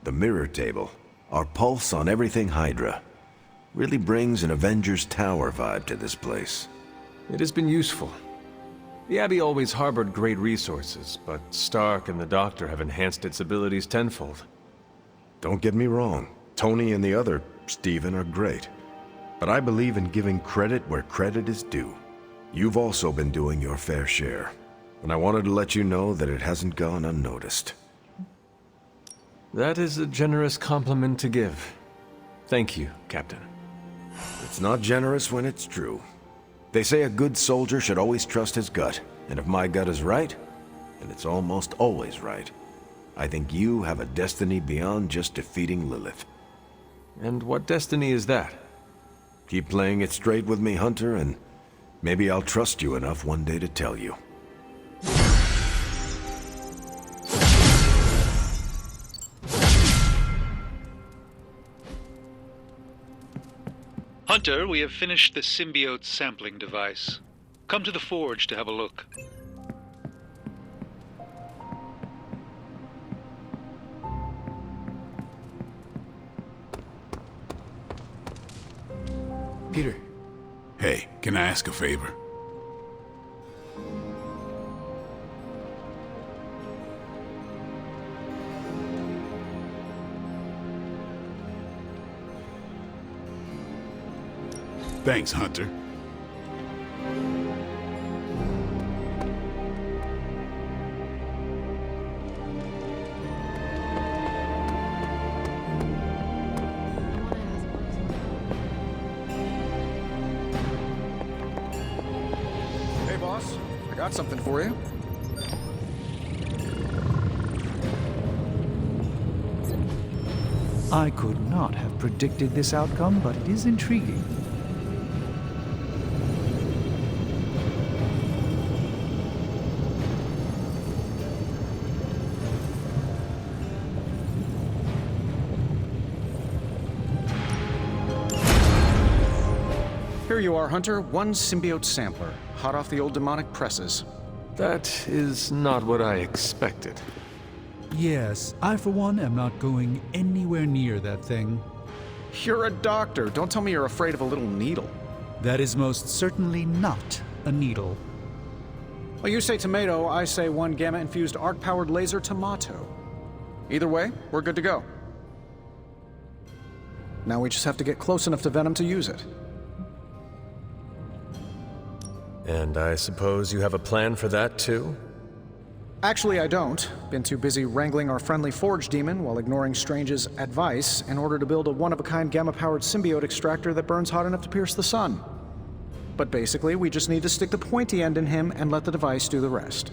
The mirror table, our pulse on everything Hydra, really brings an Avengers Tower vibe to this place. It has been useful. The Abbey always harbored great resources, but Stark and the Doctor have enhanced its abilities tenfold. Don't get me wrong, Tony and the other Stephen are great. But I believe in giving credit where credit is due. You've also been doing your fair share, and I wanted to let you know that it hasn't gone unnoticed. That is a generous compliment to give. Thank you, Captain. It's not generous when it's true. They say a good soldier should always trust his gut, and if my gut is right, and it's almost always right, I think you have a destiny beyond just defeating Lilith. And what destiny is that? Keep playing it straight with me, Hunter, and maybe I'll trust you enough one day to tell you. Hunter, we have finished the symbiote sampling device. Come to the forge to have a look. Peter. Hey, can I ask a favor? Thanks, Hunter. Hey, boss. I got something for you. I could not have predicted this outcome, but it is intriguing. Here you are, Hunter. One symbiote sampler, hot off the old demonic presses. That is not what I expected. Yes, I for one am not going anywhere near that thing. You're a doctor. Don't tell me you're afraid of a little needle. That is most certainly not a needle. Well, you say tomato, I say one gamma-infused arc-powered laser tomato. Either way, we're good to go. Now we just have to get close enough to Venom to use it. And I suppose you have a plan for that, too? Actually, I don't. Been too busy wrangling our friendly forge demon while ignoring Strange's advice in order to build a one-of-a-kind gamma-powered symbiote extractor that burns hot enough to pierce the sun. But basically, we just need to stick the pointy end in him and let the device do the rest.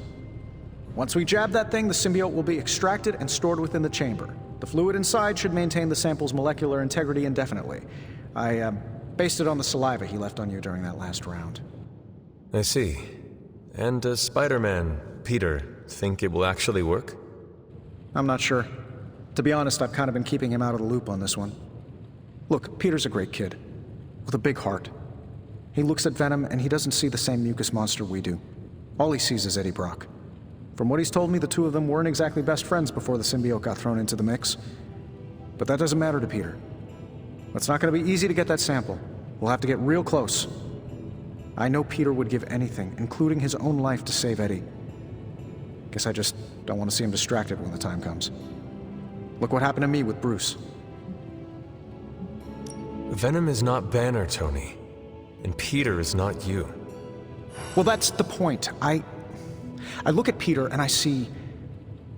Once we jab that thing, the symbiote will be extracted and stored within the chamber. The fluid inside should maintain the sample's molecular integrity indefinitely. I based it on the saliva he left on you during that last round. I see. And does Spider-Man, Peter, think it will actually work? I'm not sure. To be honest, I've kind of been keeping him out of the loop on this one. Look, Peter's a great kid, with a big heart. He looks at Venom and he doesn't see the same mucus monster we do. All he sees is Eddie Brock. From what he's told me, the two of them weren't exactly best friends before the symbiote got thrown into the mix. But that doesn't matter to Peter. It's not going to be easy to get that sample. We'll have to get real close. I know Peter would give anything, including his own life, to save Eddie. Guess I just don't want to see him distracted when the time comes. Look what happened to me with Bruce. Venom is not Banner, Tony. And Peter is not you. Well, that's the point. I look at Peter and I see,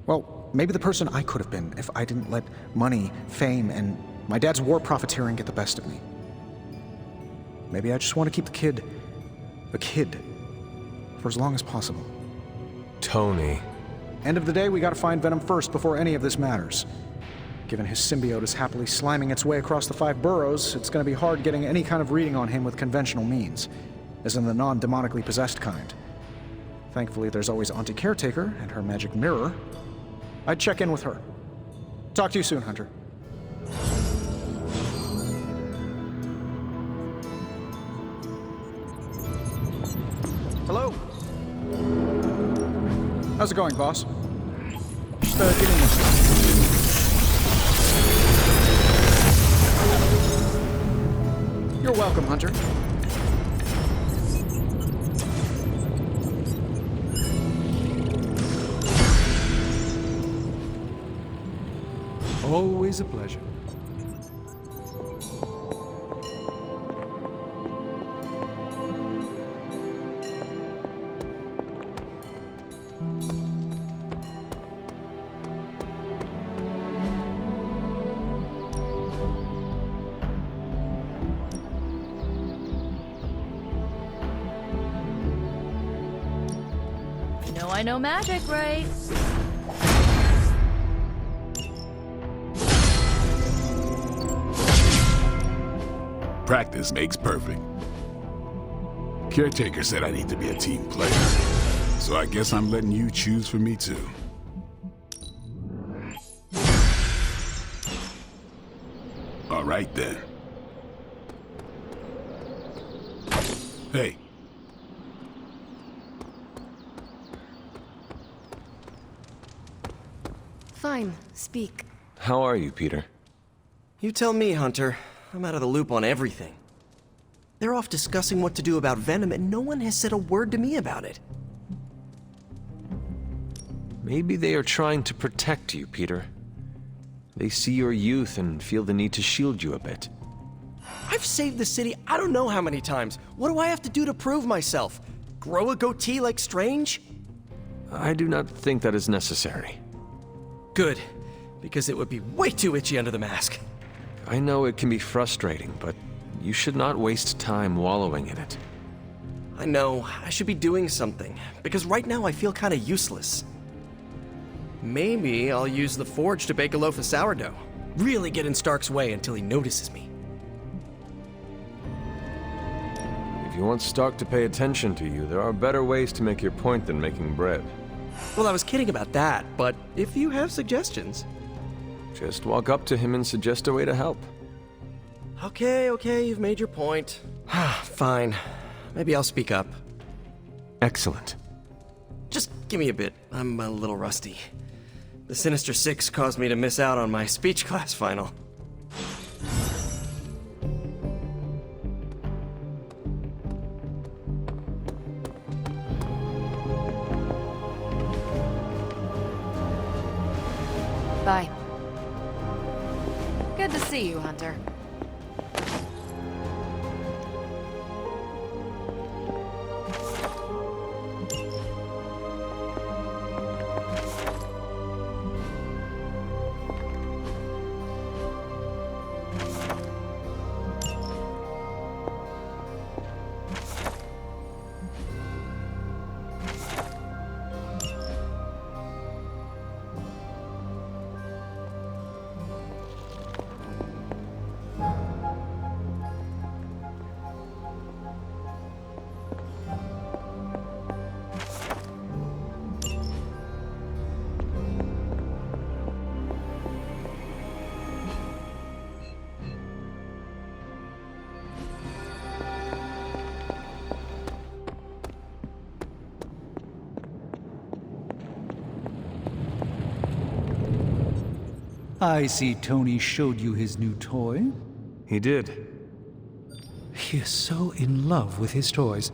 well, maybe the person I could have been if I didn't let money, fame, and my dad's war profiteering get the best of me. Maybe I just want to keep the kid a kid for as long as possible. Tony. End of the day, we gotta find Venom first before any of this matters. Given his symbiote is happily sliming its way across the 5 boroughs, it's gonna be hard getting any kind of reading on him with conventional means, as in the non-demonically possessed kind. Thankfully, there's always Auntie Caretaker and her magic mirror. I'd check in with her. Talk to you soon, Hunter. Hello. How's it going, boss? Just getting this. welcome, Hunter. Always a pleasure. You know I know magic, right? Practice makes perfect. Caretaker said I need to be a team player, so I guess I'm letting you choose for me too. All right then. Hey. Fine, speak. How are you, Peter? You tell me, Hunter. I'm out of the loop on everything. They're off discussing what to do about Venom, and no one has said a word to me about it. Maybe they are trying to protect you, Peter. They see your youth and feel the need to shield you a bit. I've saved the city I don't know how many times. What do I have to do to prove myself? Grow a goatee like Strange? I do not think that is necessary. Good, because it would be way too itchy under the mask. I know it can be frustrating, but you should not waste time wallowing in it. I know, I should be doing something, because right now I feel kind of useless. Maybe I'll use the forge to bake a loaf of sourdough. Really get in Stark's way until he notices me. If you want Stark to pay attention to you, there are better ways to make your point than making bread. Well, I was kidding about that, but if you have suggestions... Just walk up to him and suggest a way to help. Okay, you've made your point. Fine. Maybe I'll speak up. Excellent. Just give me a bit. I'm a little rusty. The Sinister Six caused me to miss out on my speech class final. Bye. Good to see you, Hunter. I see Tony showed you his new toy. He did. He is so in love with his toys.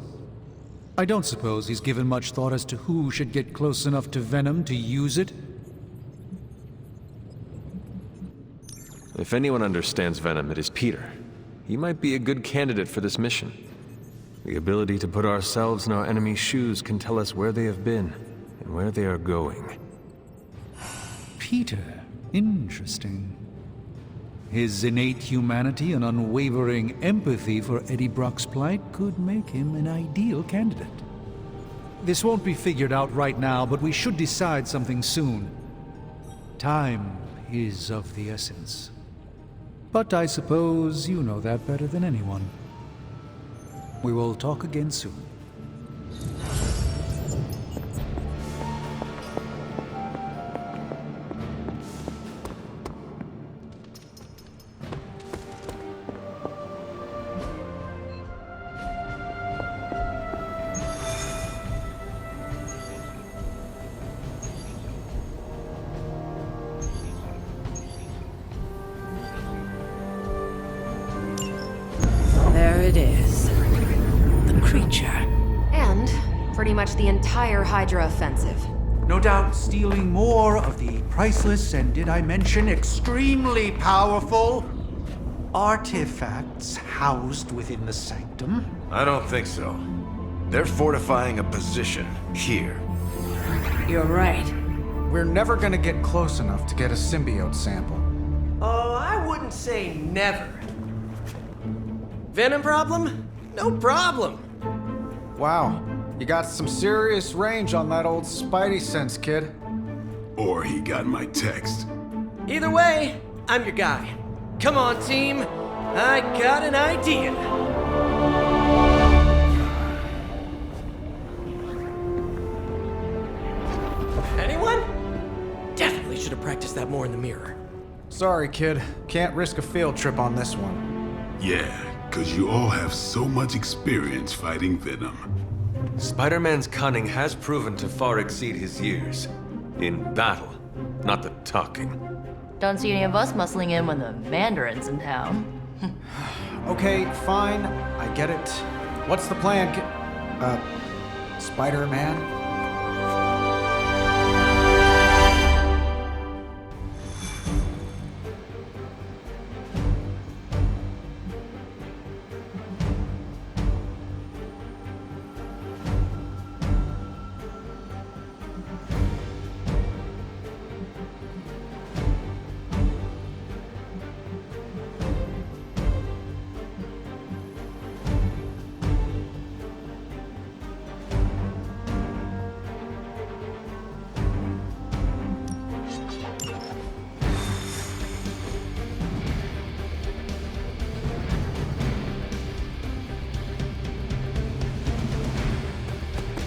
I don't suppose he's given much thought as to who should get close enough to Venom to use it. If anyone understands Venom, it is Peter. He might be a good candidate for this mission. The ability to put ourselves in our enemy's shoes can tell us where they have been and where they are going. Peter. Interesting. His innate humanity and unwavering empathy for Eddie Brock's plight could make him an ideal candidate. This won't be figured out right now, but we should decide something soon. Time is of the essence. But I suppose you know that better than anyone. We will talk again soon. There it is. The creature. And pretty much the entire Hydra offensive. No doubt stealing more of the priceless and, did I mention, extremely powerful artifacts housed within the sanctum. I don't think so. They're fortifying a position here. You're right. We're never gonna get close enough to get a symbiote sample. Oh, I wouldn't say never. Venom problem? No problem. Wow, you got some serious range on that old Spidey sense, kid. Or he got my text. Either way, I'm your guy. Come on, team. I got an idea. Anyone? Definitely should have practiced that more in the mirror. Sorry, kid. Can't risk a field trip on this one. Yeah, 'cause you all have so much experience fighting Venom. Spider-Man's cunning has proven to far exceed his years. In battle, not the talking. Don't see any of us muscling in when the Mandarin's in town. Okay, fine. I get it. What's the plan, Spider-Man?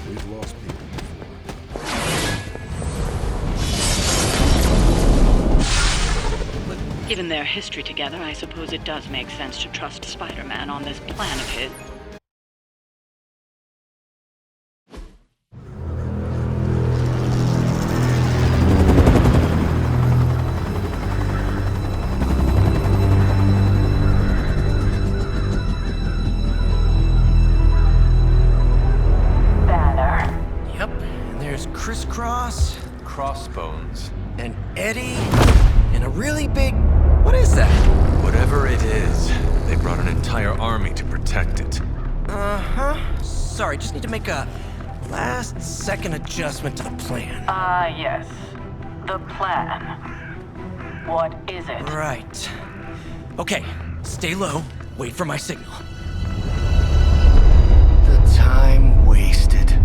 We've lost people. Given their history together, I suppose it does make sense to trust Spider-Man on this plan of his. Yep, and there's Crisscross, Crossbones. and Eddie, and a really big... What is that? Whatever it is, they brought an entire army to protect it. Uh-huh. Sorry, just need to make a last-second adjustment to the plan. Yes. The plan. What is it? Right. Okay, stay low, wait for my signal. The time wasted.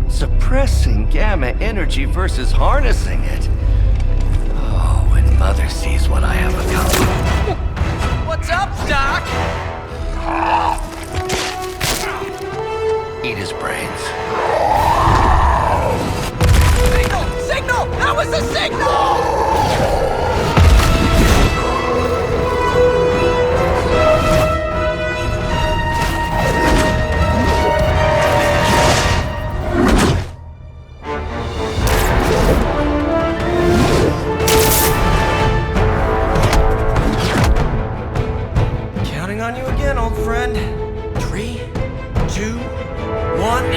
Suppressing gamma energy versus harnessing it. Oh, when Mother sees what I have accomplished. What's up, Doc? Eat his brains. Signal! Signal! That was the signal! Counting on you again, old friend. 3, 2, 1.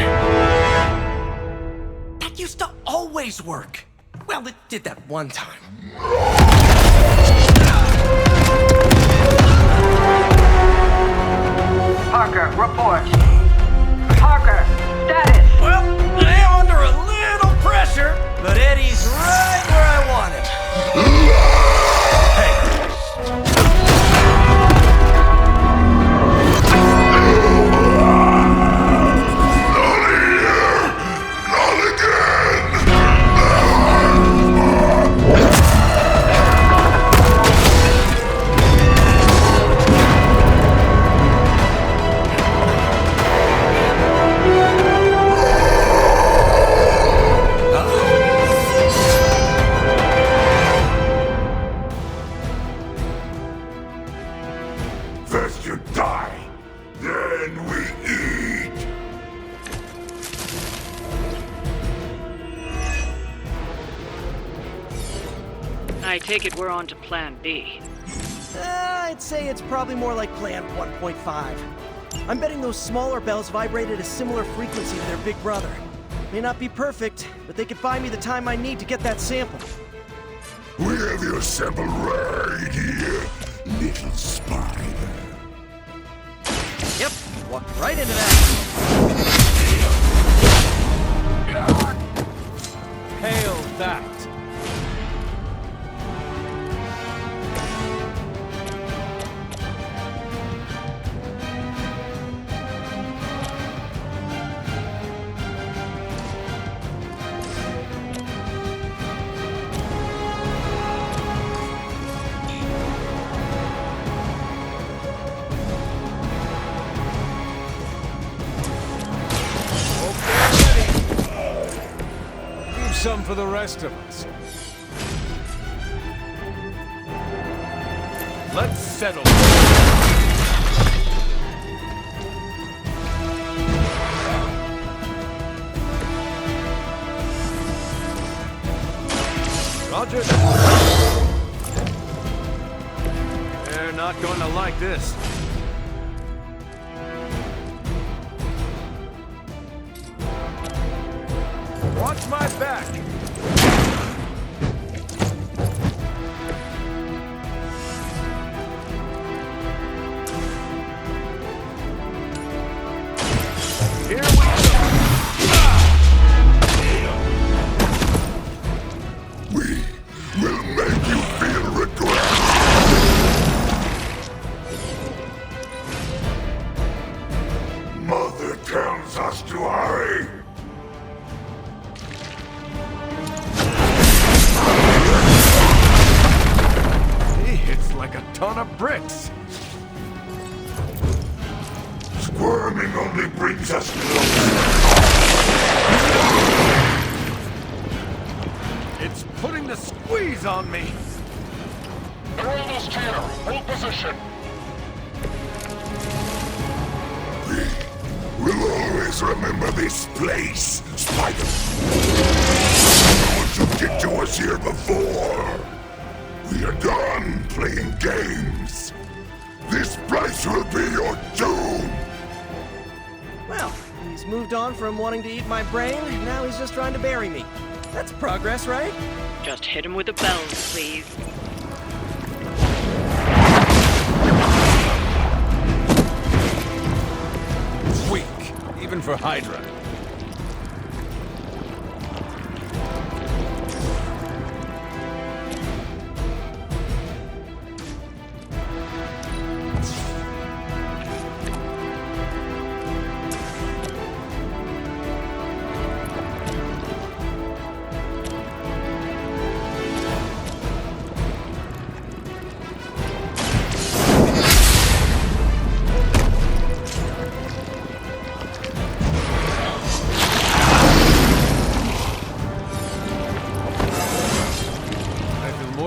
That used to always work. Well, it did that one time. Parker, report. Parker, status. Well, I am under a little pressure, but Eddie's right where I want him. First you die, then we eat. I take it we're on to plan B. I'd say it's probably more like plan 1.5. I'm betting those smaller bells vibrate at a similar frequency to their big brother. May not be perfect, but they could buy me the time I need to get that sample. We have your sample right here, little spider. Yep, walked right into that. Hail that! Some for the rest of us. Let's settle. Roger that. They're not going to like this. Watch my back! Here we go! We will make you feel regret! Mother tells us to hurry! Like a ton of bricks. Squirming only brings us closer. It's putting the squeeze on me. Around scanner, hold position. We will always remember this place, Spider. No one should get to us here before. We are done playing games. This place will be your doom. Well, he's moved on from wanting to eat my brain, now he's just trying to bury me. That's progress, right? Just hit him with the bells, please. Weak, even for Hydra.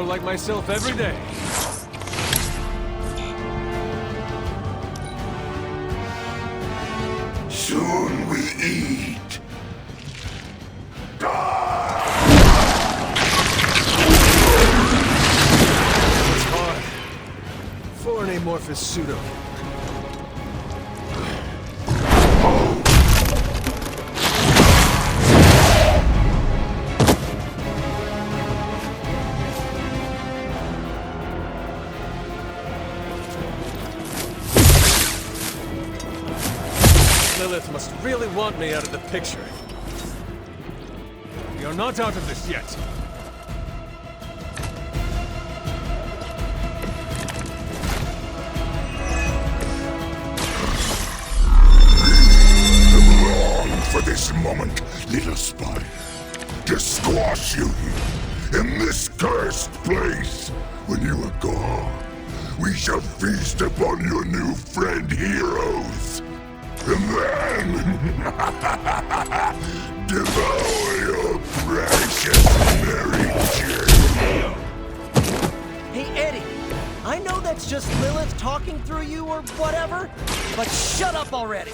Like myself every day. Soon we eat. It's hard. For an amorphous pseudo. Lilith must really want me out of the picture. We are not out of this yet. Long for this moment, little spider. To squash you here, in this cursed place. When you are gone, we shall feast upon your new friend heroes. And then devour your precious Mary Jane. Hey, Eddie, I know that's just Lilith talking through you or whatever, but shut up already.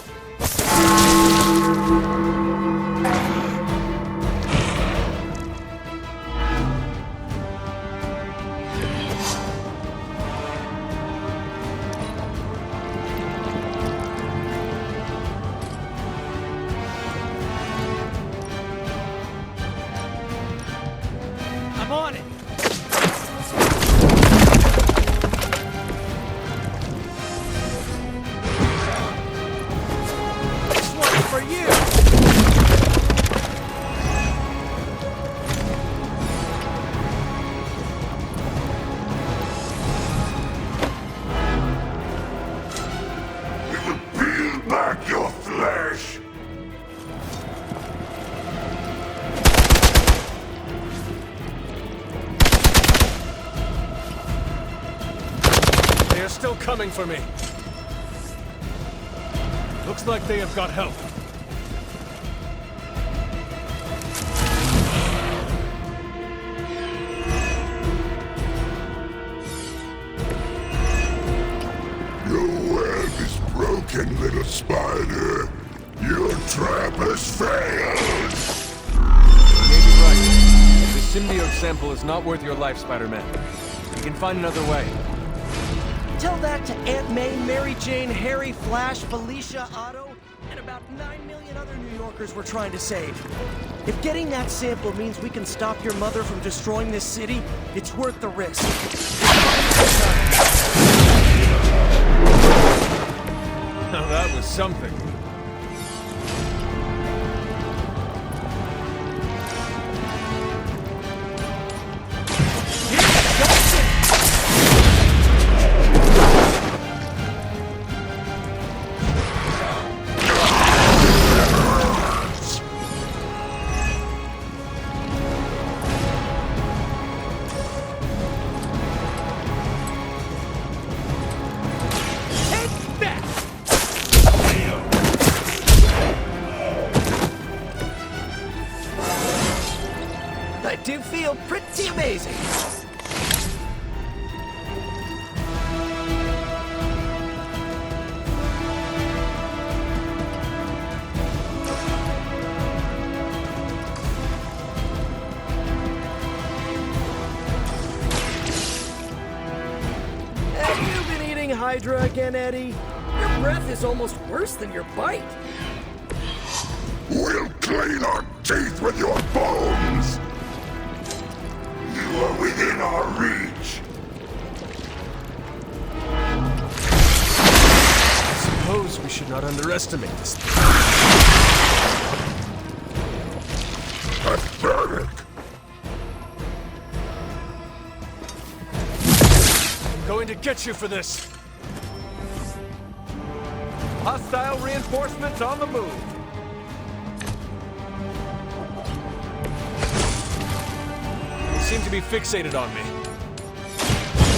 They are still coming for me. Looks like they have got help. Your web is broken, little spider. Your trap has failed. You may be right. This symbiote sample is not worth your life, Spider-Man. You can find another way. Tell that to Aunt May, Mary Jane, Harry, Flash, Felicia, Otto, and about 9 million other New Yorkers we're trying to save. If getting that sample means we can stop your mother from destroying this city, it's worth the risk. Now that was something. I do feel pretty amazing. Have you been eating Hydra again, Eddie? Your breath is almost worse than your bite. We'll clean our teeth with your bones. You are within our reach. I suppose we should not underestimate this thing. Pathetic. I'm going to get you for this. Hostile reinforcements on the move. You seem to be fixated on me.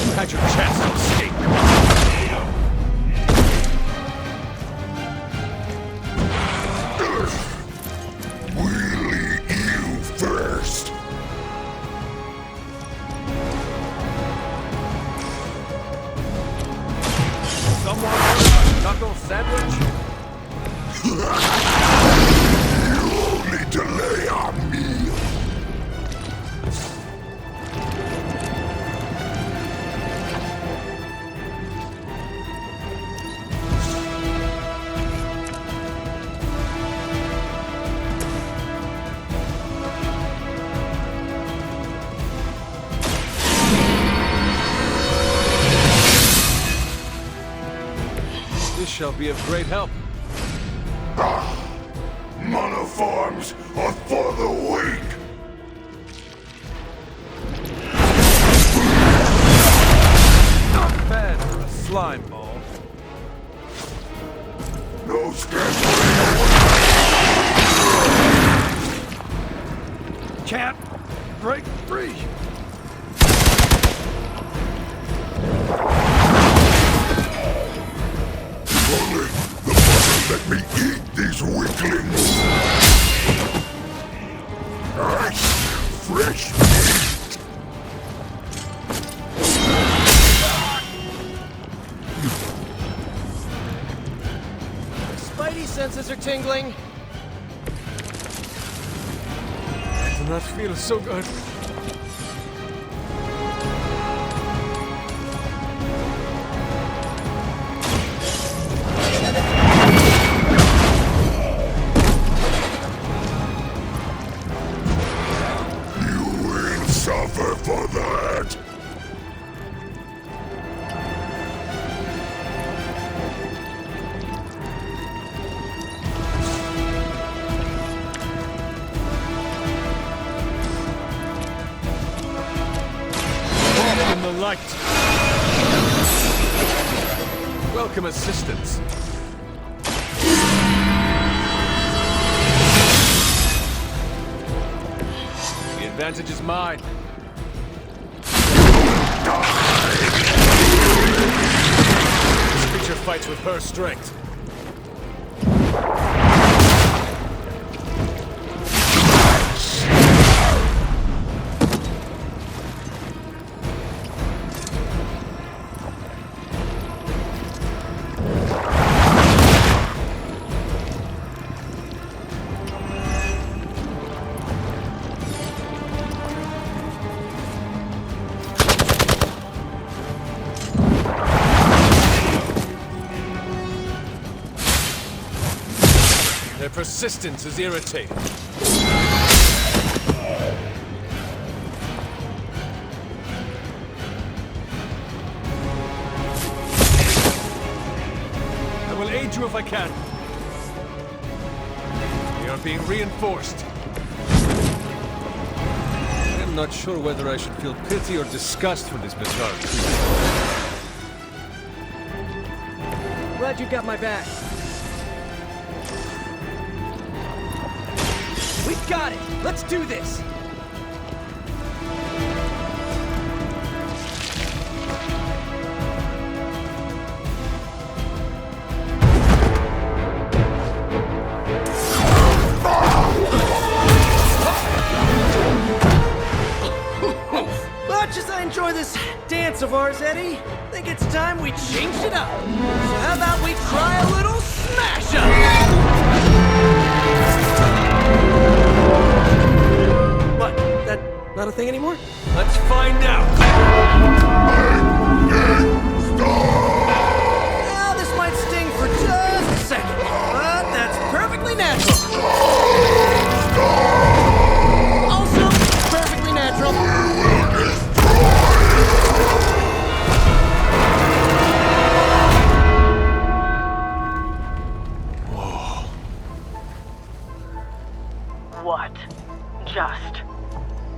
You had your chance to escape. We'll eat you first. Someone order a knuckle sandwich? You only delay our meal. This shall be of great help. Monoforms are for the weak. Not bad for a slime ball. No stress. Can't break free. Only the mother let me eat these weaklings. Fresh meat. Spidey senses are tingling. I do not feel so good. You will suffer for that. Walk in the light. Welcome assistance. The advantage is mine. match with her strength. Their persistence is irritating. I will aid you if I can. We are being reinforced. I am not sure whether I should feel pity or disgust for this bizarre creature. Glad you got my back. We've got it! Let's do this! Much as I enjoy this dance of ours, Eddie, I think it's time we changed it up. So how about we try a little smash-up? What? That not a thing anymore? Let's find out! Now, this might sting for just a second, but that's perfectly natural. Also, perfectly natural. What just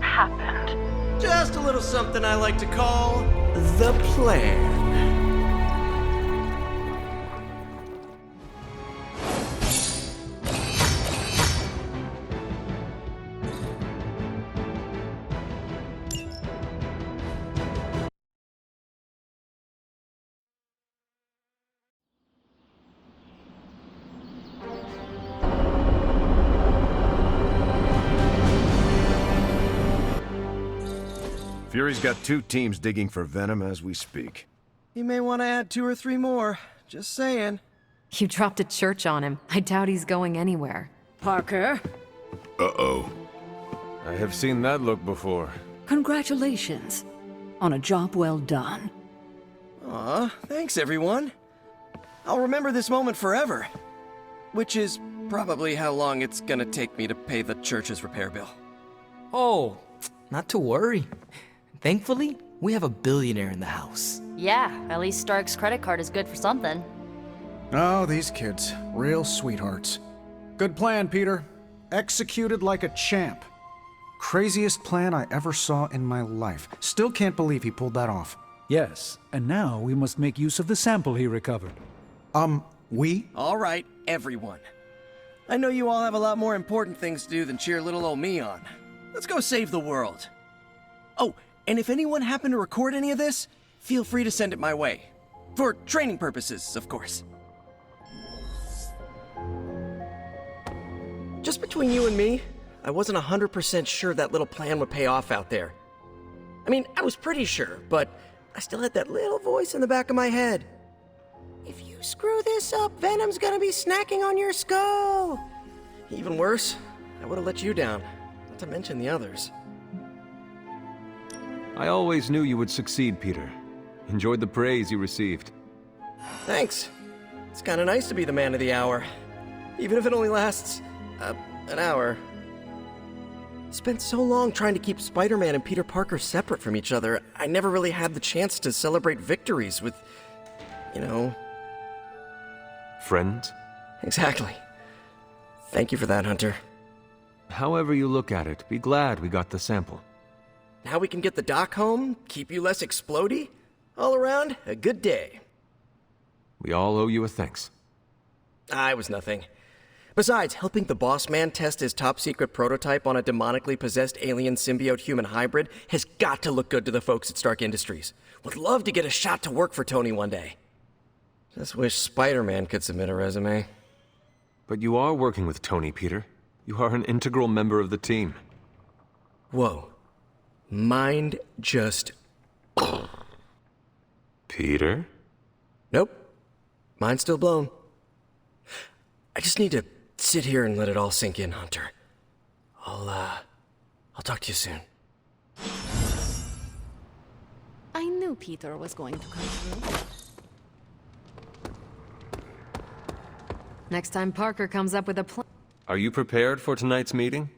happened? Just a little something I like to call the plan. Fury's got 2 teams digging for Venom as we speak. You may want to add 2 or 3 more. Just saying. You dropped a church on him. I doubt he's going anywhere. Parker, Uh-oh. I have seen that look before. congratulations on a job well done. Aw, thanks everyone. I'll remember this moment forever. Which is probably how long it's gonna take me to pay the church's repair bill. Oh, not to worry. Thankfully, we have a billionaire in the house. Yeah, at least Stark's credit card is good for something. Oh, these kids. Real sweethearts. Good plan, Peter. Executed like a champ. Craziest plan I ever saw in my life. Still can't believe he pulled that off. Yes, and now we must make use of the sample he recovered. We? All right, everyone. I know you all have a lot more important things to do than cheer little old me on. Let's go save the world. Oh, and if anyone happened to record any of this, feel free to send it my way. For training purposes, of course. Just between you and me, I wasn't 100% sure that little plan would pay off out there. I mean, I was pretty sure, but I still had that little voice in the back of my head. If you screw this up, Venom's gonna be snacking on your skull. Even worse, I would have let you down, not to mention the others. I always knew you would succeed, Peter. Enjoyed the praise you received. Thanks. It's kind of nice to be the man of the hour, even if it only lasts, an hour. Spent so long trying to keep Spider-Man and Peter Parker separate from each other, I never really had the chance to celebrate victories with, you know... Friends? Exactly. Thank you for that, Hunter. However you look at it, be glad we got the sample. Now we can get the doc home, keep you less explodey. All around, a good day. We all owe you a thanks. I was nothing. Besides, helping the boss man test his top-secret prototype on a demonically possessed alien symbiote-human hybrid has got to look good to the folks at Stark Industries. Would love to get a shot to work for Tony one day. Just wish Spider-Man could submit a resume. But you are working with Tony, Peter. You are an integral member of the team. Whoa. Mind just... Peter? Nope. Mind's still blown. I just need to sit here and let it all sink in, Hunter. I'll talk to you soon. I knew Peter was going to come through. Next time Parker comes up with a plan... Are you prepared for tonight's meeting?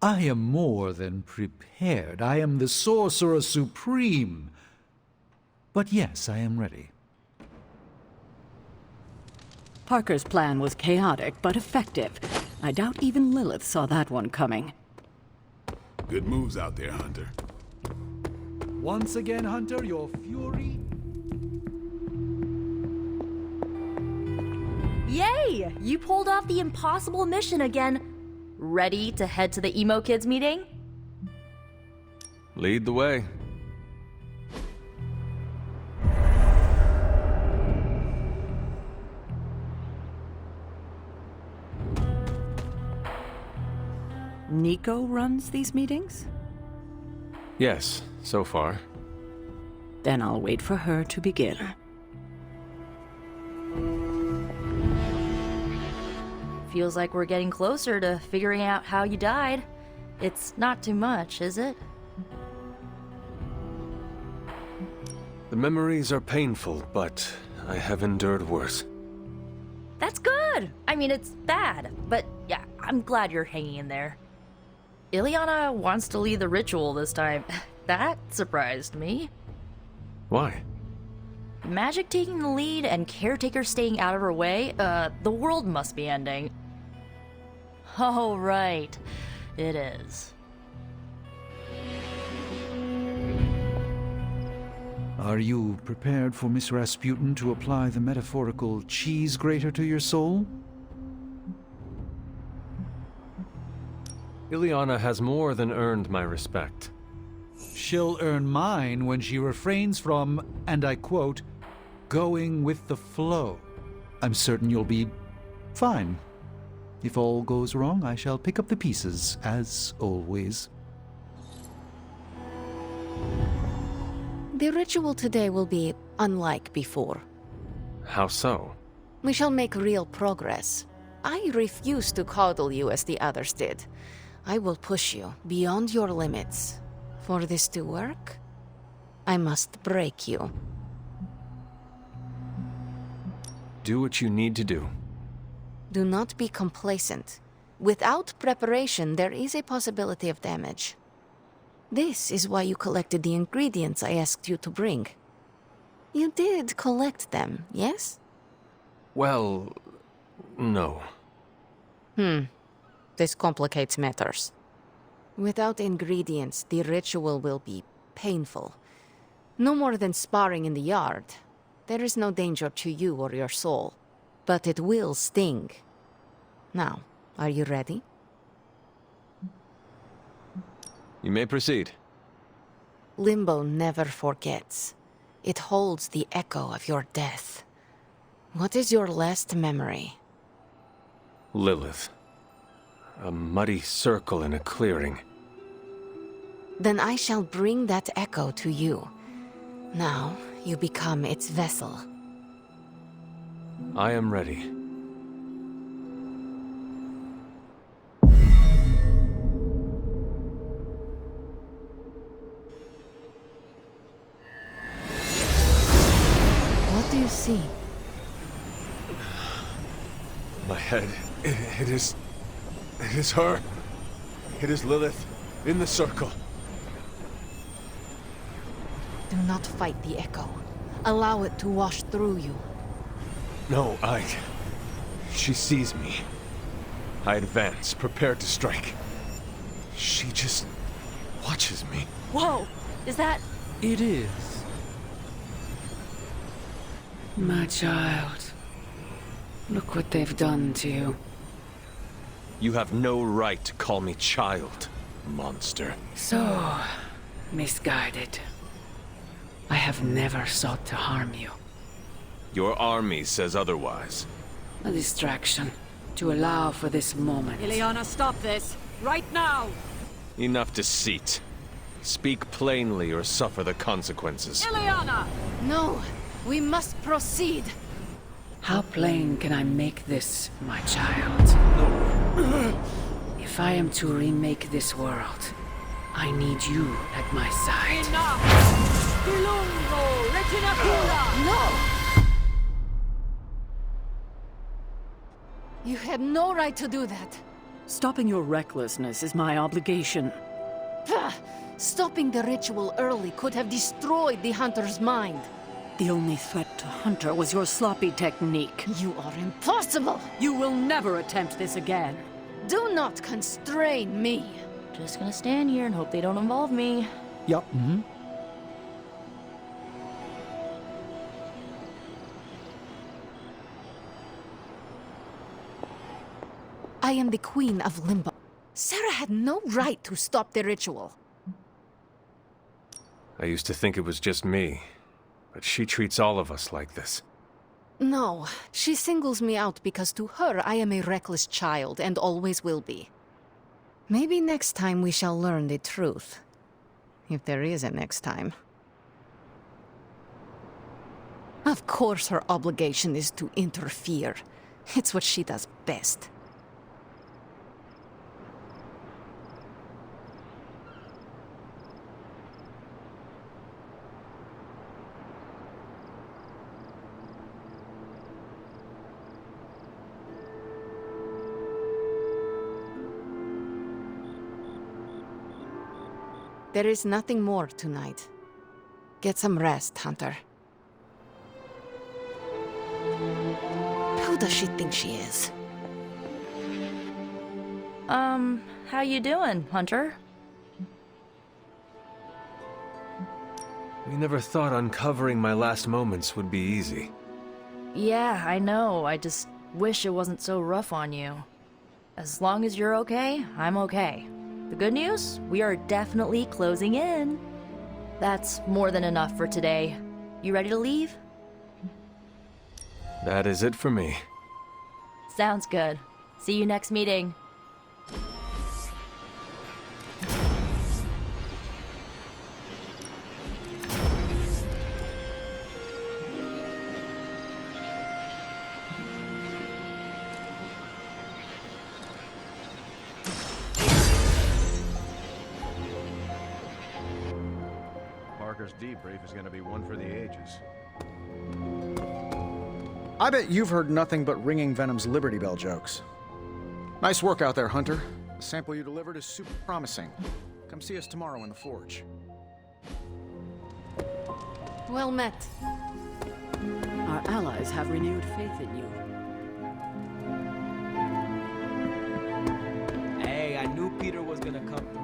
I am more than prepared. I am the Sorcerer Supreme. But yes, I am ready. Parker's plan was chaotic, but effective. I doubt even Lilith saw that one coming. Good moves out there, Hunter. Once again, Hunter, your fury... Yay! You pulled off the impossible mission again. Ready to head to the emo kids meeting? Lead the way. Nico runs these meetings? Yes, so far. Then I'll wait for her to begin. Feels like we're getting closer to figuring out how you died. It's not too much, is it? The memories are painful, but I have endured worse. That's good! I mean, it's bad, but yeah, I'm glad you're hanging in there. Ileana wants to lead the ritual this time. That surprised me. Why? Magic taking the lead and Caretaker staying out of her way, the world must be ending. Oh, right. It is. Are you prepared for Miss Rasputin to apply the metaphorical cheese grater to your soul? Ileana has more than earned my respect. She'll earn mine when she refrains from, and I quote, going with the flow. I'm certain you'll be fine. If all goes wrong, I shall pick up the pieces, as always. The ritual today will be unlike before. How so? We shall make real progress. I refuse to coddle you as the others did. I will push you beyond your limits. For this to work, I must break you. Do what you need to do. Do not be complacent. Without preparation, there is a possibility of damage. This is why you collected the ingredients I asked you to bring. You did collect them, yes? Well, no. This complicates matters. Without ingredients, the ritual will be painful. No more than sparring in the yard. There is no danger to you or your soul. But it will sting. Now, are you ready? You may proceed. Limbo never forgets. It holds the echo of your death. What is your last memory? Lilith. A muddy circle in a clearing. Then I shall bring that echo to you. Now, you become its vessel. I am ready. What do you see? My head. It is her. It is Lilith in the circle. Do not fight the echo. Allow it to wash through you. No, she sees me. I advance, prepared to strike. She just watches me. Whoa! Is that... It is. My child. Look what they've done to you. You have no right to call me child, monster. So, misguided. I have never sought to harm you. Your army says otherwise. A distraction. To allow for this moment. Ileana, stop this! Right now! Enough deceit. Speak plainly or suffer the consequences. Ileana! No, we must proceed. How plain can I make this, my child? If I am to remake this world, I need you at my side. Enough! Ilungo retinacula! No! You had no right to do that. Stopping your recklessness is my obligation. Pah! Stopping the ritual early could have destroyed the Hunter's mind. The only threat to Hunter was your sloppy technique. You are impossible! You will never attempt this again. Do not constrain me. Just gonna stand here and hope they don't involve me. Yup. I am the Queen of Limbo. Sarah had no right to stop the ritual. I used to think it was just me, but she treats all of us like this. No, she singles me out because to her I am a reckless child and always will be. Maybe next time we shall learn the truth. If there is a next time. Of course her obligation is to interfere. It's what she does best. There is nothing more tonight. Get some rest, Hunter. Who does she think she is? How you doing, Hunter? We never thought uncovering my last moments would be easy. Yeah, I know. I just wish it wasn't so rough on you. As long as you're okay, I'm okay. The good news? We are definitely closing in. That's more than enough for today. You ready to leave? That is it for me. Sounds good. See you next meeting. Parker's debrief is going to be one for the ages. I bet you've heard nothing but ringing Venom's Liberty Bell jokes. Nice work out there, Hunter. The sample you delivered is super promising. Come see us tomorrow in the Forge. Well met. Our allies have renewed faith in you. Hey, I knew Peter was gonna come through.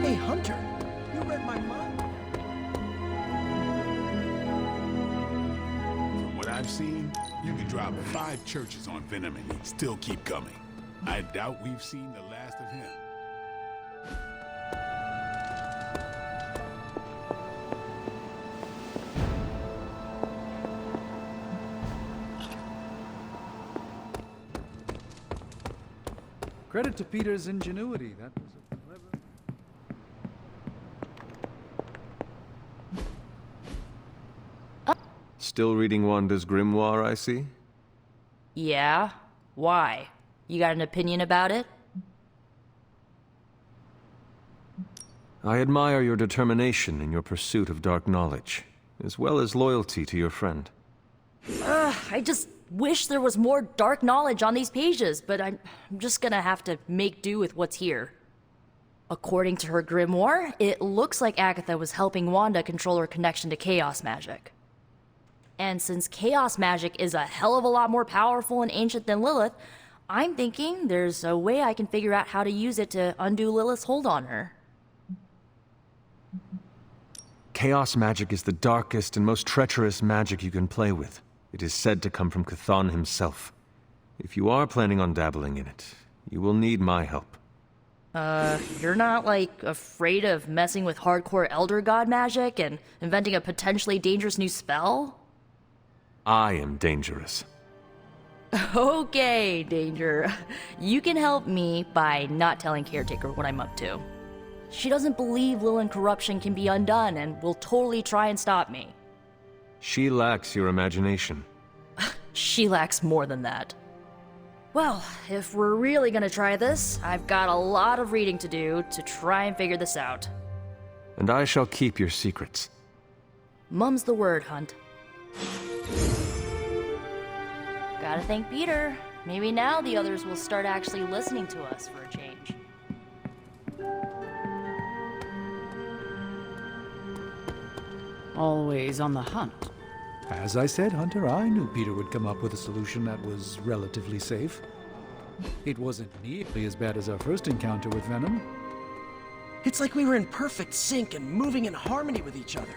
Hey, Hunter, you read my mind. From what I've seen, you could drop 5 churches on Venom and he'd still keep coming. I doubt we've seen the last of him. Credit to Peter's ingenuity. That was a clever... Still reading Wanda's grimoire, I see? Yeah? Why? You got an opinion about it? I admire your determination in your pursuit of dark knowledge, as well as loyalty to your friend. I just wish there was more dark knowledge on these pages, but I'm just gonna have to make do with what's here. According to her grimoire, it looks like Agatha was helping Wanda control her connection to chaos magic. And since chaos magic is a hell of a lot more powerful and ancient than Lilith, I'm thinking there's a way I can figure out how to use it to undo Lilith's hold on her. Chaos magic is the darkest and most treacherous magic you can play with. It is said to come from Chthon himself. If you are planning on dabbling in it, you will need my help. You're not, like, afraid of messing with hardcore Elder God magic and inventing a potentially dangerous new spell? I am dangerous. Okay, Danger. You can help me by not telling Caretaker what I'm up to. She doesn't believe Lilin corruption can be undone and will totally try and stop me. She lacks your imagination. She lacks more than that. Well, if we're really gonna try this, I've got a lot of reading to do to try and figure this out. And I shall keep your secrets. Mum's the word, Hunt. Gotta thank Peter. Maybe now the others will start actually listening to us for a change. Always on the hunt. As I said, Hunter, I knew Peter would come up with a solution that was relatively safe. It wasn't nearly as bad as our first encounter with Venom. It's like we were in perfect sync and moving in harmony with each other.